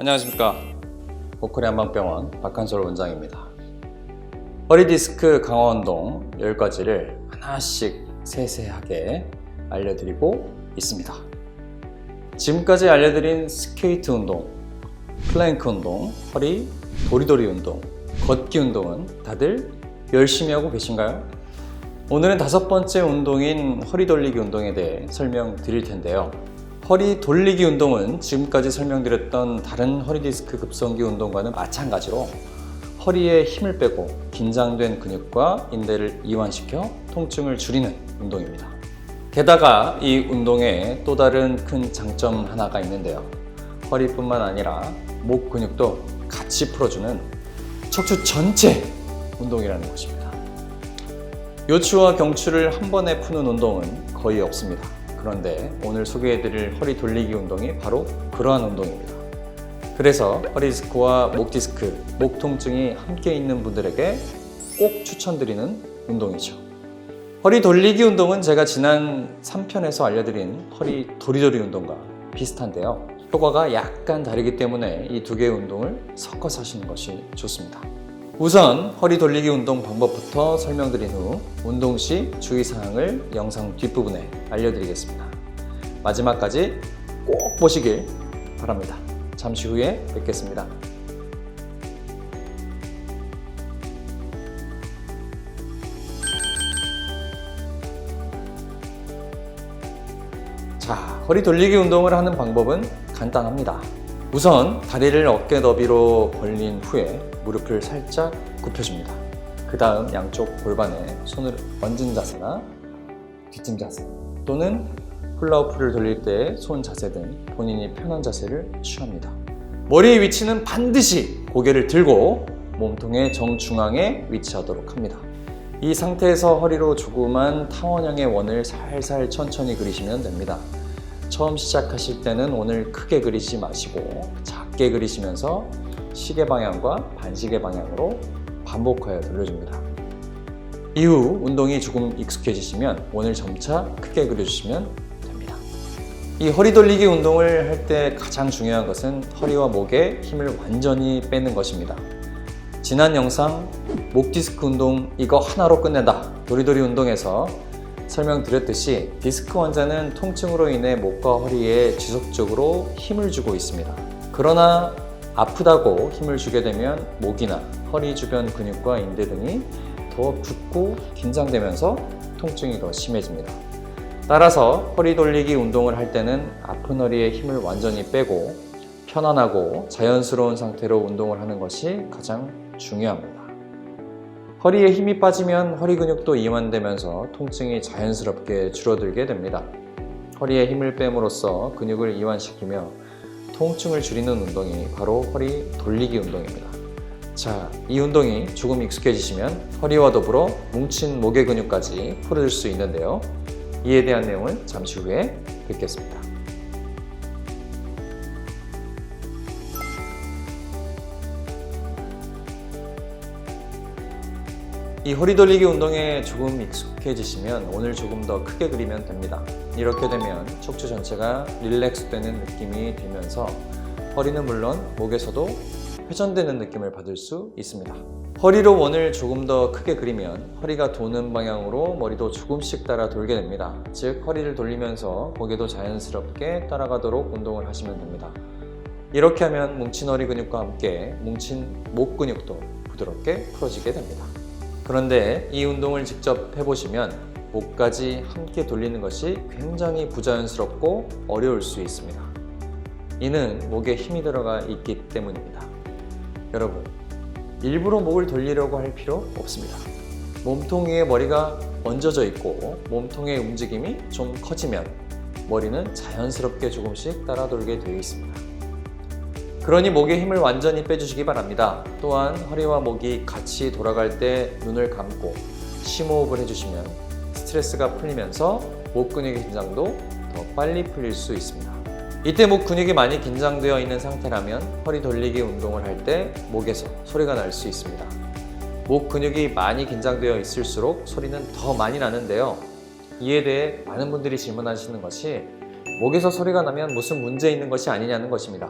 안녕하십니까. 보컬의 한방병원 박한솔 원장입니다. 허리디스크 강화 운동 10가지를 하나씩 세세하게 알려드리고 있습니다. 지금까지 알려드린 스케이트 운동, 플랭크 운동, 허리 도리도리 운동, 걷기 운동은 다들 열심히 하고 계신가요? 오늘은 5번째 운동인 허리 돌리기 운동에 대해 설명드릴 텐데요. 허리 돌리기 운동은 지금까지 설명드렸던 다른 허리 디스크 급성기 운동과는 마찬가지로 허리에 힘을 빼고 긴장된 근육과 인대를 이완시켜 통증을 줄이는 운동입니다. 게다가 이 운동에 또 다른 큰 장점 하나가 있는데요. 허리뿐만 아니라 목 근육도 같이 풀어주는 척추 전체 운동이라는 것입니다. 요추와 경추를 한 번에 푸는 운동은 거의 없습니다. 그런데 오늘 소개해드릴 허리 돌리기 운동이 바로 그러한 운동입니다. 그래서 허리 디스크와 목 디스크, 목 통증이 함께 있는 분들에게 꼭 추천드리는 운동이죠. 허리 돌리기 운동은 제가 지난 3편에서 알려드린 허리 도리도리 운동과 비슷한데요. 효과가 약간 다르기 때문에 이 두 개의 운동을 섞어서 하시는 것이 좋습니다. 우선 허리 돌리기 운동 방법부터 설명드린 후 운동 시 주의사항을 영상 뒷부분에 알려드리겠습니다. 마지막까지 꼭 보시길 바랍니다. 잠시 후에 뵙겠습니다. 자, 허리 돌리기 운동을 하는 방법은 간단합니다. 우선 다리를 어깨 너비로 벌린 후에 무릎을 살짝 굽혀줍니다. 그 다음 양쪽 골반에 손을 얹은 자세나 뒷짐 자세 또는 훌라후프를 돌릴 때 손 자세 등 본인이 편한 자세를 취합니다. 머리의 위치는 반드시 고개를 들고 몸통의 정중앙에 위치하도록 합니다. 이 상태에서 허리로 조그만 타원형의 원을 살살 천천히 그리시면 됩니다. 처음 시작하실 때는 원을 크게 그리지 마시고 작게 그리시면서 시계 방향과 반시계 방향으로 반복하여 돌려줍니다. 이후 운동이 조금 익숙해지시면 원을 점차 크게 그려주시면 됩니다. 이 허리 돌리기 운동을 할 때 가장 중요한 것은 허리와 목에 힘을 완전히 빼는 것입니다. 지난 영상 목 디스크 운동 이거 하나로 끝낸다 도리도리 운동에서 설명드렸듯이 디스크 환자는 통증으로 인해 목과 허리에 지속적으로 힘을 주고 있습니다. 그러나 아프다고 힘을 주게 되면 목이나 허리 주변 근육과 인대 등이 더 붓고 긴장되면서 통증이 더 심해집니다. 따라서 허리 돌리기 운동을 할 때는 아픈 허리에 힘을 완전히 빼고 편안하고 자연스러운 상태로 운동을 하는 것이 가장 중요합니다. 허리에 힘이 빠지면 허리 근육도 이완되면서 통증이 자연스럽게 줄어들게 됩니다. 허리에 힘을 뺨으로써 근육을 이완시키며 통증을 줄이는 운동이 바로 허리 돌리기 운동입니다. 자, 이 운동이 조금 익숙해지시면 허리와 더불어 뭉친 목의 근육까지 풀어줄 수 있는데요. 이에 대한 내용은 잠시 후에 뵙겠습니다. 이 허리 돌리기 운동에 조금 익숙해지시면 오늘 조금 더 크게 그리면 됩니다. 이렇게 되면 척추 전체가 릴렉스 되는 느낌이 들면서 허리는 물론 목에서도 회전되는 느낌을 받을 수 있습니다. 허리로 원을 조금 더 크게 그리면 허리가 도는 방향으로 머리도 조금씩 따라 돌게 됩니다. 즉 허리를 돌리면서 고개도 자연스럽게 따라가도록 운동을 하시면 됩니다. 이렇게 하면 뭉친 허리 근육과 함께 뭉친 목 근육도 부드럽게 풀어지게 됩니다. 그런데 이 운동을 직접 해보시면 목까지 함께 돌리는 것이 굉장히 부자연스럽고 어려울 수 있습니다. 이는 목에 힘이 들어가 있기 때문입니다. 여러분, 일부러 목을 돌리려고 할 필요 없습니다. 몸통 위에 머리가 얹어져 있고 몸통의 움직임이 좀 커지면 머리는 자연스럽게 조금씩 따라 돌게 되어 있습니다. 그러니 목에 힘을 완전히 빼주시기 바랍니다. 또한 허리와 목이 같이 돌아갈 때 눈을 감고 심호흡을 해주시면 스트레스가 풀리면서 목 근육의 긴장도 더 빨리 풀릴 수 있습니다. 이때 목 근육이 많이 긴장되어 있는 상태라면 허리 돌리기 운동을 할 때 목에서 소리가 날 수 있습니다. 목 근육이 많이 긴장되어 있을수록 소리는 더 많이 나는데요. 이에 대해 많은 분들이 질문하시는 것이 목에서 소리가 나면 무슨 문제 있는 것이 아니냐는 것입니다.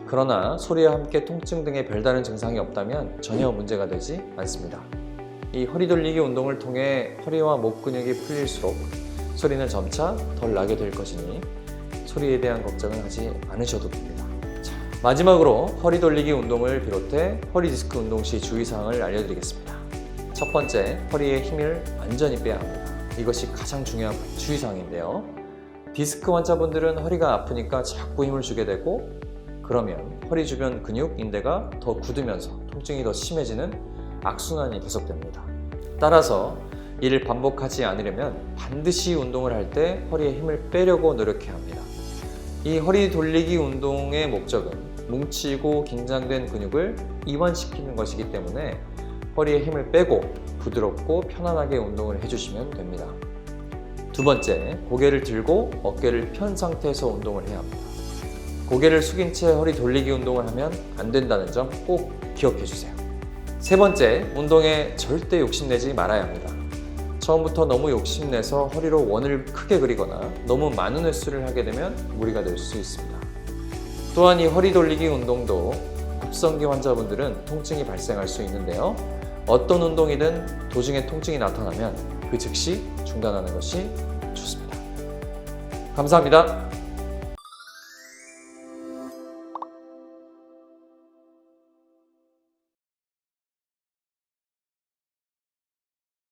그러나 소리와 함께 통증 등의 별다른 증상이 없다면 전혀 문제가 되지 않습니다. 이 허리 돌리기 운동을 통해 허리와 목 근육이 풀릴수록 소리는 점차 덜 나게 될 것이니 소리에 대한 걱정은 하지 않으셔도 됩니다. 자, 마지막으로 허리 돌리기 운동을 비롯해 허리 디스크 운동 시 주의사항을 알려드리겠습니다. 첫 번째, 허리에 힘을 완전히 빼야 합니다. 이것이 가장 중요한 주의사항인데요. 디스크 환자분들은 허리가 아프니까 자꾸 힘을 주게 되고 그러면 허리 주변 근육, 인대가 더 굳으면서 통증이 더 심해지는 악순환이 계속됩니다. 따라서 이를 반복하지 않으려면 반드시 운동을 할 때 허리에 힘을 빼려고 노력해야 합니다. 이 허리 돌리기 운동의 목적은 뭉치고 긴장된 근육을 이완시키는 것이기 때문에 허리에 힘을 빼고 부드럽고 편안하게 운동을 해주시면 됩니다. 두 번째, 고개를 들고 어깨를 편 상태에서 운동을 해야 합니다. 고개를 숙인 채 허리 돌리기 운동을 하면 안 된다는 점 꼭 기억해 주세요. 세 번째, 운동에 절대 욕심내지 말아야 합니다. 처음부터 너무 욕심내서 허리로 원을 크게 그리거나 너무 많은 횟수를 하게 되면 무리가 될 수 있습니다. 또한 이 허리 돌리기 운동도 급성기 환자분들은 통증이 발생할 수 있는데요. 어떤 운동이든 도중에 통증이 나타나면 그 즉시 중단하는 것이 좋습니다. 감사합니다.